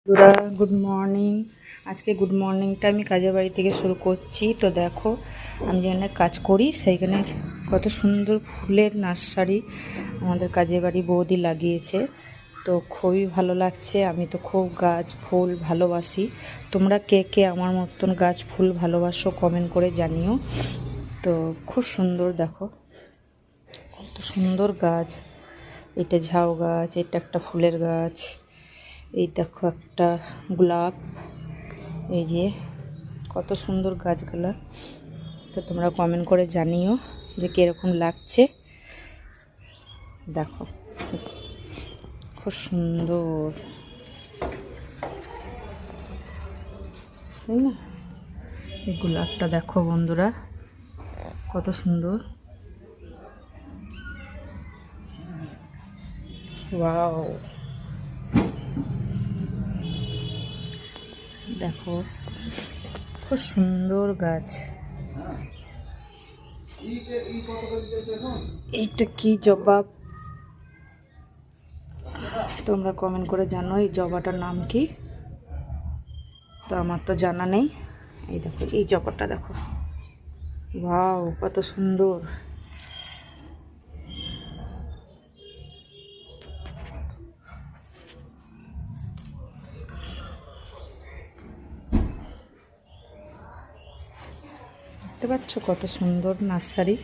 বন্ধুরা good morning. আজকে good মর্নিংটা আমি কাজের বাড়ি থেকে শুরু করছি। তো দেখো আমি যেখানে কাজ করি সেইখানে কত সুন্দর ফুলের নার্সারি আমাদের কাজের বাড়ি বৌদি লাগিয়েছে। তো খুবই ভালো লাগছে। আমি তো খুব গাছ ফুল ভালোবাসি। তোমরা কে কে আমার মতন গাছ ফুল ভালোবাসো কমেন্ট করে জানিও। তো খুব সুন্দর, দেখো কত সুন্দর গাছ। এটা ঝাউ গাছ, এটা একটা ফুলের গাছ, এই দেখো একটা গোলাপ। এই যে কত সুন্দর গাছগুলা। তো তোমরা কমেন্ট করে জানিও যে কীরকম লাগছে। দেখো খুব সুন্দর, তাই না? এই গোলাপটা দেখো বন্ধুরা কত সুন্দর। ওয়াও, দেখো খুব সুন্দর গাছ। এইটা কি জবা? তোমরা কমেন্ট করে জানো এই জবাটার নাম কি। তো আমার তো জানা নেই। এই দেখো এই জবাটা দেখো, ওয়াও কত সুন্দর। দেখতে পাচ্ছ কত সুন্দর নার্সারি।